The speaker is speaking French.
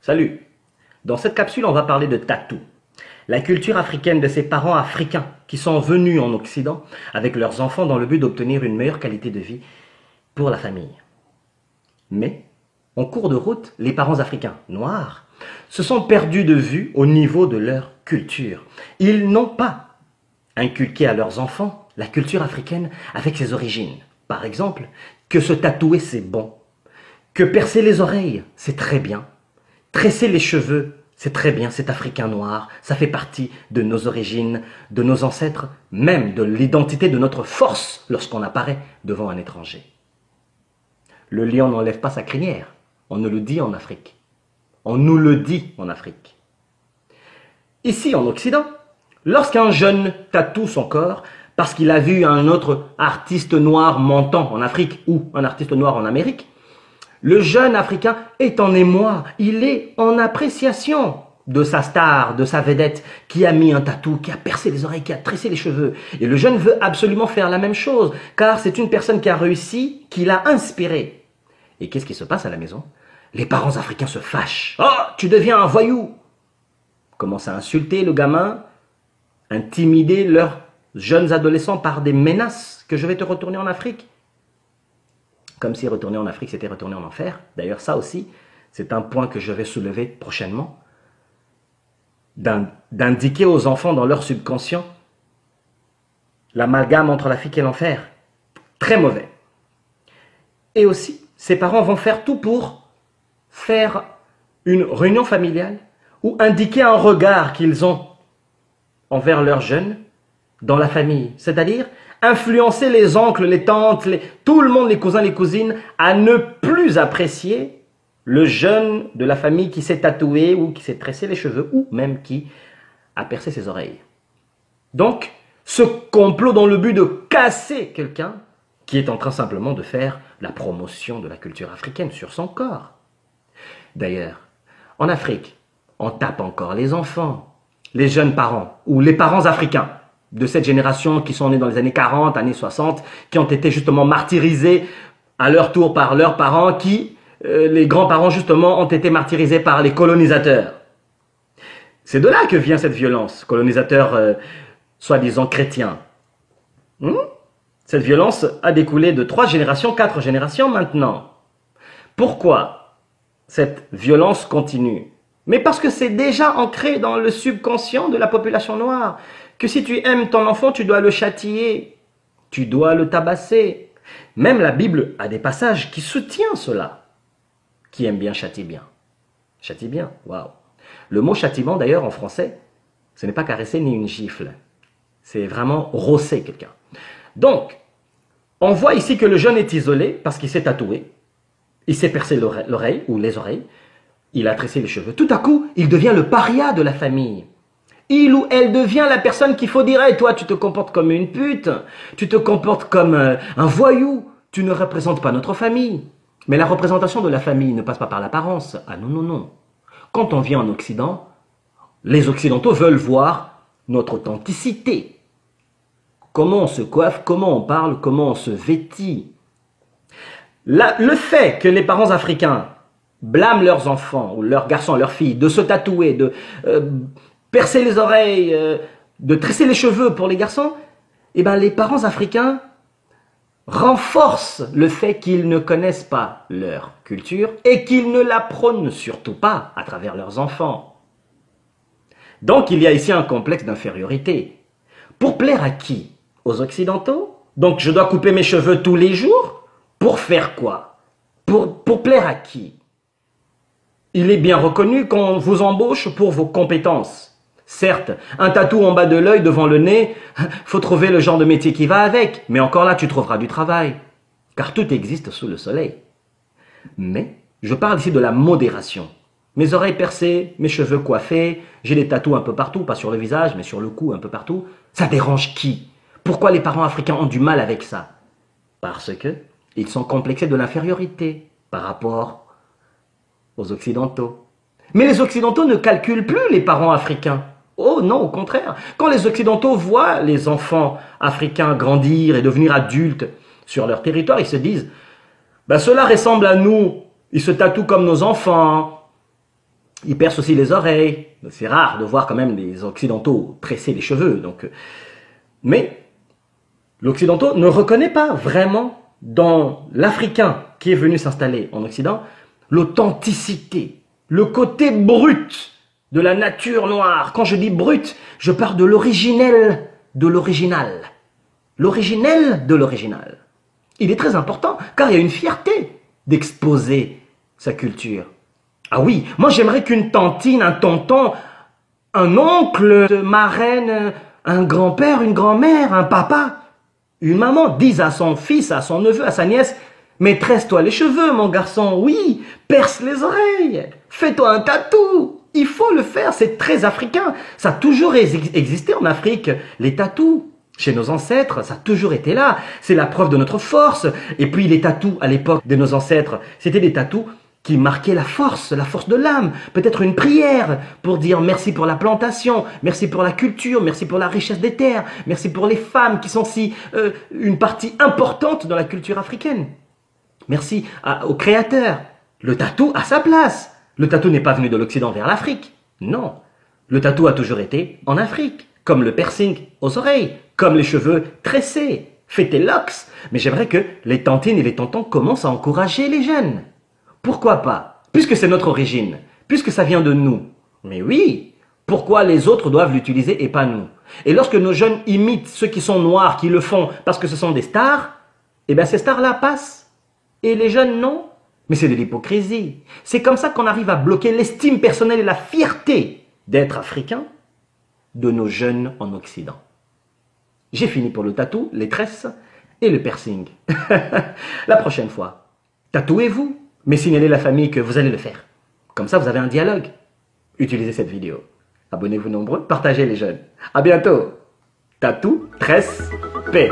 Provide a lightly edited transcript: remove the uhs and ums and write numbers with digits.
Salut! Dans cette capsule, on va parler de tatou. La culture africaine de ces parents africains qui sont venus en Occident avec leurs enfants dans le but d'obtenir une meilleure qualité de vie pour la famille. Mais, en cours de route, les parents africains noirs se sont perdus de vue au niveau de leur culture. Ils n'ont pas inculqué à leurs enfants la culture africaine avec ses origines. Par exemple, que se tatouer c'est bon, que percer les oreilles c'est très bien, tresser les cheveux c'est très bien, c'est africain noir, ça fait partie de nos origines, de nos ancêtres, même de l'identité de notre force lorsqu'on apparaît devant un étranger. Le lion n'enlève pas sa crinière, on nous le dit en Afrique. On nous le dit en Afrique. Ici en Occident, lorsqu'un jeune tatoue son corps parce qu'il a vu un autre artiste noir montant en Afrique ou un artiste noir en Amérique, le jeune Africain est en émoi, il est en appréciation de sa star, de sa vedette qui a mis un tatou, qui a percé les oreilles, qui a tressé les cheveux. Et le jeune veut absolument faire la même chose car c'est une personne qui a réussi, qui l'a inspiré. Et qu'est-ce qui se passe à la maison? Les parents africains se fâchent. « Oh, tu deviens un voyou !» Commencent à insulter le gamin, intimider leurs jeunes adolescents par des menaces que je vais te retourner en Afrique. Comme si retourner en Afrique, c'était retourner en enfer. D'ailleurs, ça aussi, c'est un point que je vais soulever prochainement. D'indiquer aux enfants dans leur subconscient l'amalgame entre l'Afrique et l'enfer. Très mauvais. Et aussi, ces parents vont faire tout pour faire une réunion familiale ou indiquer un regard qu'ils ont envers leurs jeunes dans la famille. C'est-à-dire influencer les oncles, les tantes, tout le monde, les cousins, les cousines, à ne plus apprécier le jeune de la famille qui s'est tatoué ou qui s'est tressé les cheveux ou même qui a percé ses oreilles. Donc, ce complot dans le but de casser quelqu'un qui est en train simplement de faire la promotion de la culture africaine sur son corps. D'ailleurs, en Afrique, on tape encore les enfants, les jeunes parents ou les parents africains de cette génération qui sont nés dans les années 40, années 60, qui ont été justement martyrisés à leur tour par leurs parents, les grands-parents justement ont été martyrisés par les colonisateurs. C'est de là que vient cette violence, colonisateurs soi-disant chrétiens. Cette violence a découlé de 3 générations, 4 générations maintenant. Pourquoi cette violence continue? Mais parce que c'est déjà ancré dans le subconscient de la population noire, que si tu aimes ton enfant, tu dois le châtier, tu dois le tabasser. Même la Bible a des passages qui soutiennent cela. Qui aime bien châtie bien. Châtie bien, waouh. Le mot châtiment d'ailleurs en français, ce n'est pas caresser ni une gifle. C'est vraiment rosser quelqu'un. Donc, on voit ici que le jeune est isolé parce qu'il s'est tatoué. Il s'est percé l'oreille ou les oreilles. Il a tressé les cheveux. Tout à coup, il devient le paria de la famille. Il ou elle devient la personne qu'il faut dire hey, « toi, tu te comportes comme une pute, tu te comportes comme un voyou, tu ne représentes pas notre famille. » Mais la représentation de la famille ne passe pas par l'apparence. Ah non, non, non. Quand on vient en Occident, les Occidentaux veulent voir notre authenticité. Comment on se coiffe, comment on parle, comment on se vêtit. Le fait que les parents africains blâment leurs enfants, ou leurs garçons, leurs filles, de se tatouer, de percer les oreilles, de tresser les cheveux pour les garçons, eh ben les parents africains renforcent le fait qu'ils ne connaissent pas leur culture et qu'ils ne la prônent surtout pas à travers leurs enfants. Donc il y a ici un complexe d'infériorité. Pour plaire à qui? Aux Occidentaux? Donc je dois couper mes cheveux tous les jours? Pour faire quoi? Pour plaire à qui? Il est bien reconnu qu'on vous embauche pour vos compétences. Certes, un tatou en bas de l'œil devant le nez, faut trouver le genre de métier qui va avec. Mais encore là, tu trouveras du travail. Car tout existe sous le soleil. Mais je parle ici de la modération. Mes oreilles percées, mes cheveux coiffés, j'ai des tatous un peu partout, pas sur le visage, mais sur le cou un peu partout. Ça dérange qui? Pourquoi les parents africains ont du mal avec ça? Parce que ils sont complexés de l'infériorité par rapport aux Occidentaux. Mais les Occidentaux ne calculent plus les parents africains. Oh non, au contraire. Quand les Occidentaux voient les enfants africains grandir et devenir adultes sur leur territoire, ils se disent ben, cela ressemble à nous, ils se tatouent comme nos enfants, ils percent aussi les oreilles. C'est rare de voir quand même les Occidentaux tresser les cheveux. Mais l'Occidental ne reconnaît pas vraiment dans l'Africain qui est venu s'installer en Occident l'authenticité, le côté brut de la nature noire. Quand je dis brut, je parle de l'originel, de l'original. L'originel de l'original. Il est très important car il y a une fierté d'exposer sa culture. Ah oui, moi j'aimerais qu'une tantine, un tonton, un oncle, une marraine, un grand-père, une grand-mère, un papa, une maman dise à son fils, à son neveu, à sa nièce « Mais tresse-toi les cheveux, mon garçon, oui, perce les oreilles, fais-toi un tatou !» Il faut le faire, c'est très africain. Ça a toujours existé en Afrique, les tatous. Chez nos ancêtres, ça a toujours été là. C'est la preuve de notre force. Et puis les tatous, à l'époque de nos ancêtres, c'était des tatous qui marquaient la force de l'âme. Peut-être une prière pour dire merci pour la plantation, merci pour la culture, merci pour la richesse des terres, merci pour les femmes qui sont si une partie importante dans la culture africaine. Merci au créateur. Le tatou a sa place. Le tatou n'est pas venu de l'Occident vers l'Afrique. Non. Le tatou a toujours été en Afrique. Comme le piercing aux oreilles, comme les cheveux tressés. Fais tes locks. Mais j'aimerais que les tantines et les tontons commencent à encourager les jeunes. Pourquoi pas? Puisque c'est notre origine. Puisque ça vient de nous. Mais oui. Pourquoi les autres doivent l'utiliser et pas nous? Et lorsque nos jeunes imitent ceux qui sont noirs, qui le font parce que ce sont des stars, eh bien ces stars-là passent. Et les jeunes, non. Mais c'est de l'hypocrisie. C'est comme ça qu'on arrive à bloquer l'estime personnelle et la fierté d'être africain de nos jeunes en Occident. J'ai fini pour le tatou, les tresses et le piercing. La prochaine fois, tatouez-vous, mais signalez la famille que vous allez le faire. Comme ça, vous avez un dialogue. Utilisez cette vidéo. Abonnez-vous nombreux, partagez les jeunes. À bientôt. Tatou, tresse, paix.